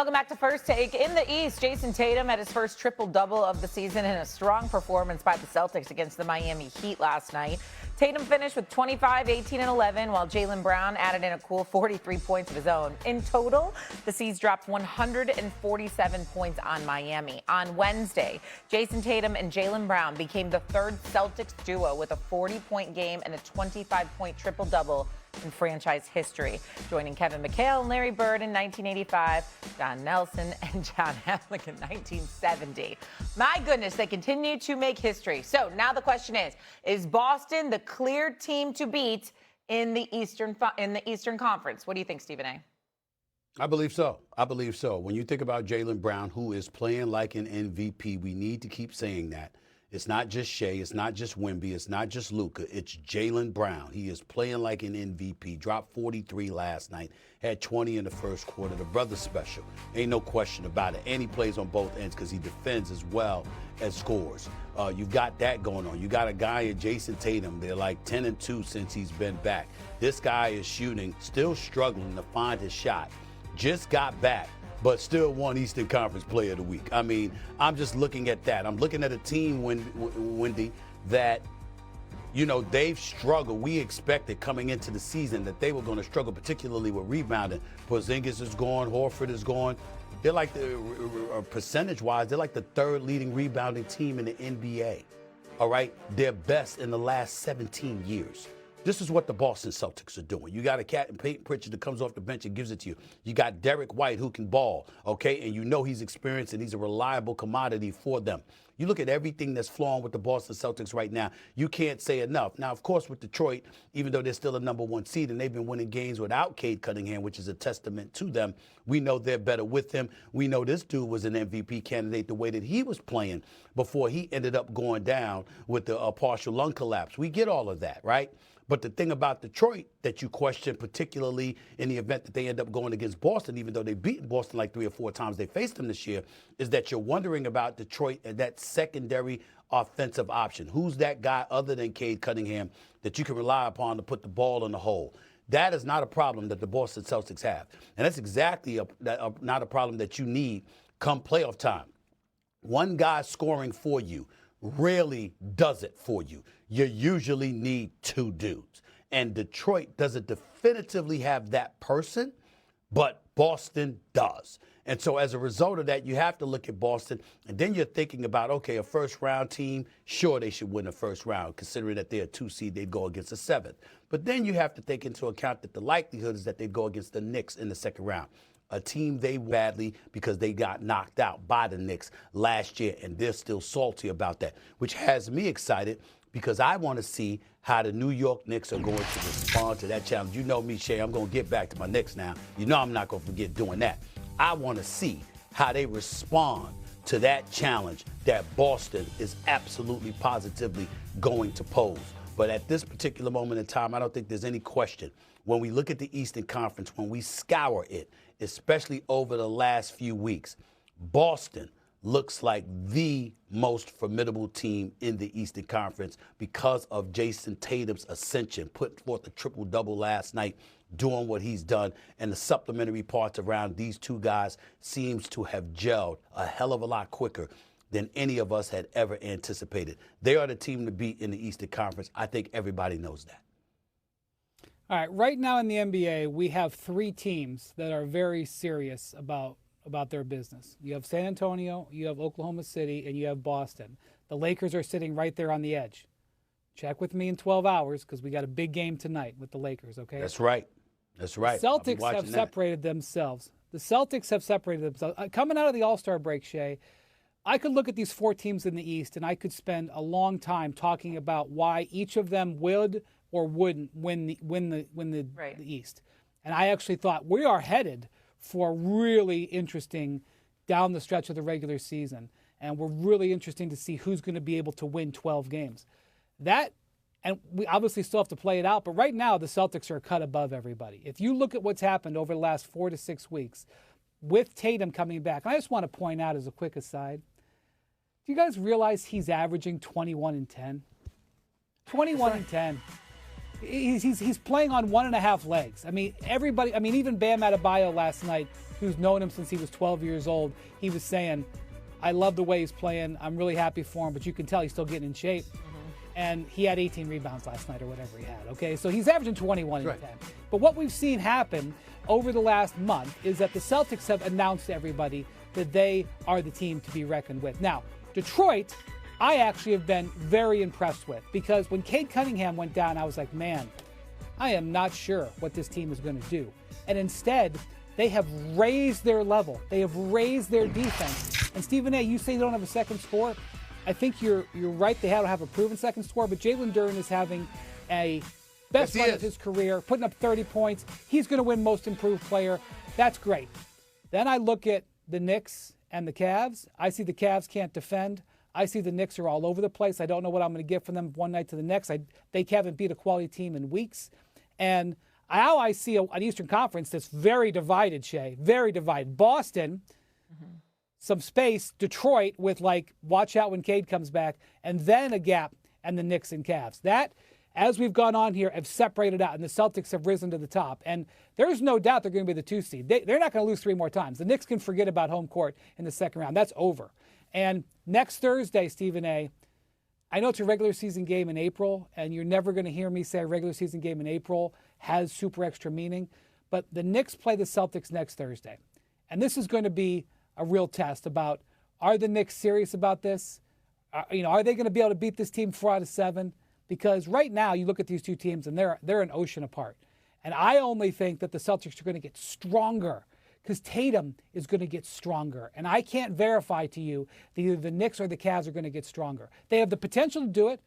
Welcome back to First Take. In the East, Jayson Tatum had his first triple-double of the season in a strong performance by the Celtics against the Miami Heat last night. Tatum finished with 25, 18, and 11, while Jaylen Brown added in a cool 43 points of his own. In total, the C's dropped 147 points on Miami. On Wednesday, Jayson Tatum and Jaylen Brown became the third Celtics duo with a 40-point game and a 25-point triple-double in franchise history, joining Kevin McHale and Larry Bird in 1985, Don Nelson and John Havlicek in 1970. My goodness, they continue to make history. So now the question is Boston the clear team to beat in the Eastern Conference? What do you think, Stephen A? I believe so. I believe so. When you think about Jaylen Brown, who is playing like an MVP, we need to keep saying that. It's not just Shea, it's not just Wemby, it's not just Luka, it's Jaylen Brown. He is playing like an MVP. Dropped 43 last night, had 20 in the first quarter. The brother's special. Ain't no question about it. And he plays on both ends because he defends as well as scores. You've got that going on. You got a guy in Jayson Tatum. They're like 10-2 since he's been back. This guy is shooting, still struggling to find his shot. Just got back, but still won Eastern Conference Player of the Week. I mean, I'm just looking at that. I'm looking at a team, Wendy, that, you know, they've struggled. We expected coming into the season that they were going to struggle, particularly with rebounding. Porzingis is gone. Horford is gone. They're like, percentage-wise, they're like the third leading rebounding team in the NBA. All right? They're best in the last 17 years. This is what the Boston Celtics are doing. You got a cat in Peyton Pritchard that comes off the bench and gives it to you. You got Derek White who can ball, okay? And you know he's experienced and he's a reliable commodity for them. You look at everything that's flowing with the Boston Celtics right now, you can't say enough. Now, of course, with Detroit, even though they're still a number one seed and they've been winning games without Cade Cunningham, which is a testament to them, we know they're better with him. We know this dude was an MVP candidate the way that he was playing before he ended up going down with the partial lung collapse. We get all of that, right? But the thing about Detroit that you question, particularly in the event that they end up going against Boston, even though they've beaten Boston like 3 or 4 times they faced them this year, is that you're wondering about Detroit and that secondary offensive option. Who's that guy other than Cade Cunningham that you can rely upon to put the ball in the hole? That is not a problem that the Boston Celtics have. And that's exactly not a problem that you need come playoff time. One guy scoring for you rarely does it for you. You usually need 2 dudes. And Detroit doesn't definitively have that person, but Boston does. And so as a result of that, you have to look at Boston, and then you're thinking about, okay, a first-round team, sure, they should win the first round, considering that they're a 2 seed, they'd go against a 7th. But then you have to take into account that the likelihood is that they'd go against the Knicks in the second round, a team they badly because they got knocked out by the Knicks last year, and they're still salty about that, which has me excited because I want to see how the New York Knicks are going to respond to that challenge. You know me, Shea, I'm going to get back to my Knicks now. You know I'm not going to forget doing that. I want to see how they respond to that challenge that Boston is absolutely positively going to pose. But at this particular moment in time, I don't think there's any question. When we look at the Eastern Conference, when we scour it, especially over the last few weeks, Boston looks like the most formidable team in the Eastern Conference because of Jayson Tatum's ascension, putting forth a triple-double last night, doing what he's done, and the supplementary parts around these two guys seems to have gelled a hell of a lot quicker than any of us had ever anticipated. They are the team to beat in the Eastern Conference. I think everybody knows that. All right, right now in the NBA, we have 3 teams that are very serious about their business. You have San Antonio, you have Oklahoma City, and you have Boston. The Lakers are sitting right there on the edge. Check with me in 12 hours because we got a big game tonight with the Lakers, okay? That's right. That's right. The Celtics have separated themselves. The Celtics have separated themselves. Coming out of the All-Star break, Shea, I could look at these 4 teams in the East, and I could spend a long time talking about why each of them would or wouldn't win the East. And I actually thought we are headed for really interesting down the stretch of the regular season. And we're really interesting to see who's going to be able to win 12 games. That, and we obviously still have to play it out, but right now the Celtics are a cut above everybody. If you look at what's happened over the last 4 to 6 weeks with Tatum coming back, I just want to point out as a quick aside, do you guys realize he's averaging 21 and 10? 21 and 10. he's playing on 1.5 legs. I mean, everybody. I mean, even Bam Adebayo last night, who's known him since he was 12 years old, he was saying, "I love the way he's playing. I'm really happy for him." But you can tell he's still getting in shape. And he had 18 rebounds last night or whatever he had. Okay, so he's averaging 21 and 10. But what we've seen happen over the last month is that the Celtics have announced to everybody that they are the team to be reckoned with. Now, Detroit, I actually have been very impressed with, because when Cade Cunningham went down, I was like, man, I am not sure what this team is going to do. And instead, they have raised their level. They have raised their defense. And Stephen A., you say they don't have a second score. I think you're right. They don't have a proven second score, but Jalen Duren is having a best run of his career, putting up 30 points. He's going to win Most Improved Player. That's great. Then I look at the Knicks and the Cavs. I see the Cavs can't defend. I see the Knicks are all over the place. I don't know what I'm going to get from them one night to the next. They haven't beat a quality team in weeks. And now I see an Eastern Conference that's very divided, Shay, very divided. Boston, some space. Detroit with, like, watch out when Cade comes back, and then a gap, and the Knicks and Cavs. That, as we've gone on here, have separated out, and the Celtics have risen to the top. And there's no doubt they're going to be the 2 seed. They're not going to lose 3 more times. The Knicks can forget about home court in the second round. That's over. And next Thursday, Stephen A., I know it's a regular season game in April, and you're never going to hear me say a regular season game in April has super extra meaning, but the Knicks play the Celtics next Thursday. And this is going to be a real test about, are the Knicks serious about this? Are they going to be able to beat this team 4 out of 7? Because right now you look at these two teams and they're an ocean apart. And I only think that the Celtics are going to get stronger because Tatum is going to get stronger. And I can't verify to you that either the Knicks or the Cavs are going to get stronger. They have the potential to do it.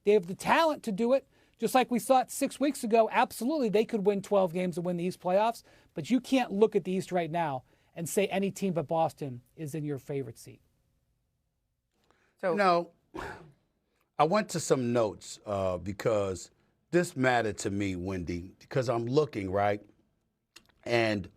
They have the talent to do it. Just like we thought 6 weeks ago, absolutely they could win 12 games and win the East playoffs. But you can't look at the East right now and say any team but Boston is in your favorite seat. So, I went to some notes because this mattered to me, Wendy, because I'm looking, right? And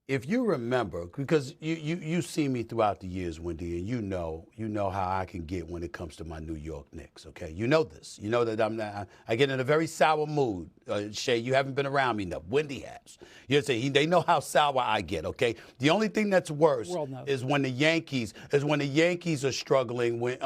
if you remember, because you see me throughout the years, Wendy, and you know how I can get when it comes to my New York Knicks, okay? You know this. You know that I get in a very sour mood. Shay, you haven't been around me enough. Wendy has. You say they know how sour I get, okay? The only thing that's worse is when the Yankees are struggling with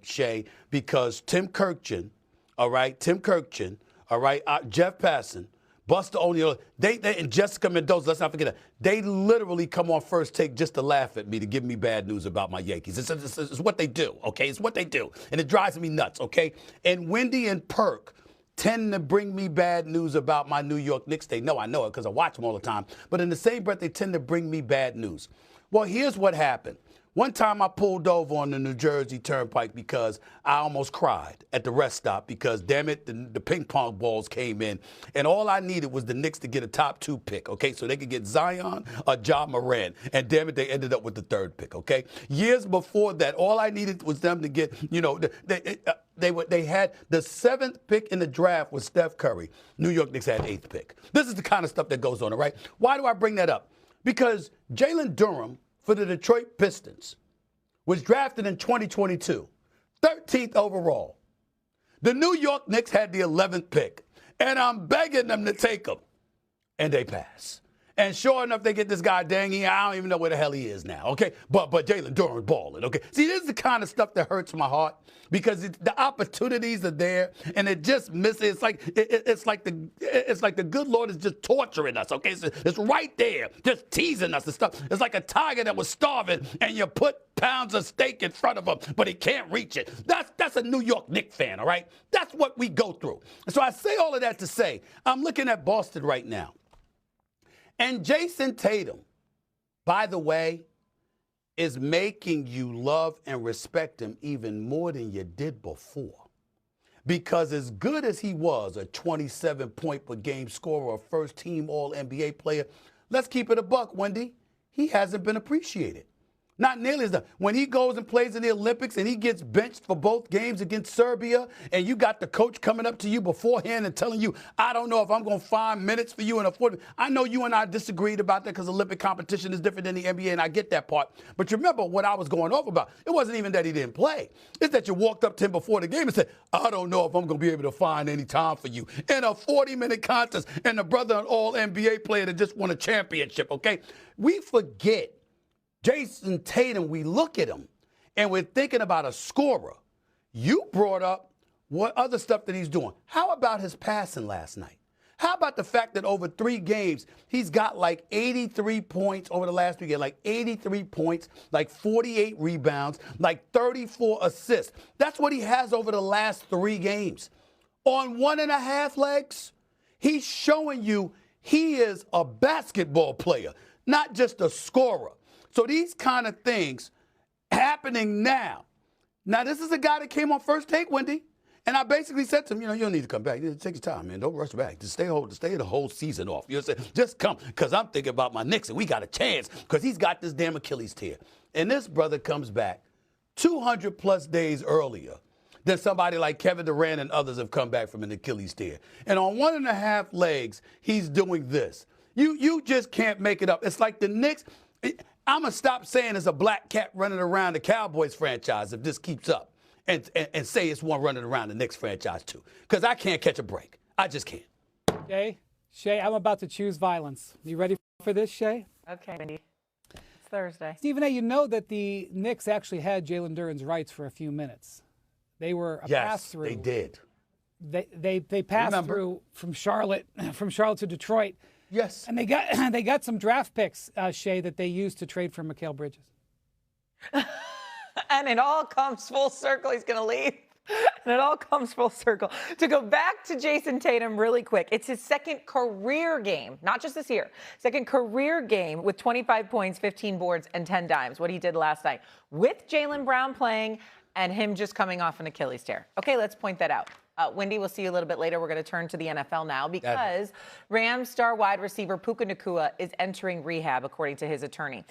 Shay, because Tim Kirkchin, all right, Jeff Passan, Buster O'Neil, they and Jessica Mendoza, let's not forget that. They literally come on First Take just to laugh at me, to give me bad news about my Yankees. It's what they do, okay? It's what they do. And it drives me nuts, okay? And Wendy and Perk tend to bring me bad news about my New York Knicks. They know I know it because I watch them all the time. But in the same breath, they tend to bring me bad news. Well, here's what happened. One time I pulled over on the New Jersey Turnpike because I almost cried at the rest stop because, damn it, the ping pong balls came in. And all I needed was the Knicks to get a top 2 pick, okay? So they could get Zion or Ja Morant. And damn it, they ended up with the 3rd pick, okay? Years before that, all I needed was them to get, they had the 7th pick in the draft with Steph Curry. New York Knicks had 8th pick. This is the kind of stuff that goes on, all right? Why do I bring that up? Because Jaylen Duren, for the Detroit Pistons, was drafted in 2022, 13th overall. The New York Knicks had the 11th pick, and I'm begging them to take him, and they pass. And sure enough, they get this guy, I don't even know where the hell he is now, okay? But Jaylen Duren balling, okay? See, this is the kind of stuff that hurts my heart because the opportunities are there, and it just misses. It's like the good Lord is just torturing us, okay? It's right there, just teasing us and stuff. It's like a tiger that was starving, and you put pounds of steak in front of him, but he can't reach it. That's a New York Knicks fan, all right? That's what we go through. And so I say all of that to say, I'm looking at Boston right now. And Jayson Tatum, by the way, is making you love and respect him even more than you did before. Because as good as he was, a 27-point-per-game scorer, a first-team All-NBA player, let's keep it a buck, Wendy, he hasn't been appreciated. Not nearly as done. When he goes and plays in the Olympics and he gets benched for both games against Serbia, and you got the coach coming up to you beforehand and telling you, I don't know if I'm going to find minutes for you in a 40. I know you and I disagreed about that because Olympic competition is different than the NBA, and I get that part. But you remember what I was going off about. It wasn't even that he didn't play. It's that you walked up to him before the game and said, I don't know if I'm going to be able to find any time for you in a 40-minute contest, and the brother, an all-NBA player that just won a championship, okay? We forget. Jayson Tatum, we look at him, and we're thinking about a scorer. You brought up what other stuff that he's doing. How about his passing last night? How about the fact that over 3 games, he's got like 83 points over the last 3 games, like 83 points, like 48 rebounds, like 34 assists. That's what he has over the last 3 games. On 1.5 legs, he's showing you he is a basketball player, not just a scorer. So these kind of things happening now. Now, this is a guy that came on First Take, Wendy. And I basically said to him, you don't need to come back. Take your time, man. Don't rush back. Just stay the whole season off. You know what I'm saying? Just come, because I'm thinking about my Knicks, and we got a chance because he's got this damn Achilles tear. And this brother comes back 200-plus days earlier than somebody like Kevin Durant and others have come back from an Achilles tear. And on 1.5 legs, he's doing this. You just can't make it up. It's like the Knicks. I'm going to stop saying it's a black cat running around the Cowboys franchise if this keeps up and say it's one running around the Knicks franchise too, because I can't catch a break. I just can't. Shay, I'm about to choose violence. You ready for this, Shay? Okay, Mindy. It's Thursday. Stephen A., you know that the Knicks actually had Jalen Duren's rights for a few minutes. They were a pass-through. Yes, they did. They passed through from Charlotte to Detroit. Yes. And they got some draft picks, Shay, that they used to trade for Mikal Bridges. And it all comes full circle. He's going to leave. And it all comes full circle. To go back to Jayson Tatum really quick, it's his second career game, not just this year, second career game with 25 points, 15 boards, and 10 dimes, what he did last night, with Jaylen Brown playing and him just coming off an Achilles tear. Okay, let's point that out. Wendy, we'll see you a little bit later. We're going to turn to the NFL now because Rams star wide receiver Puka Nacua is entering rehab, according to his attorney.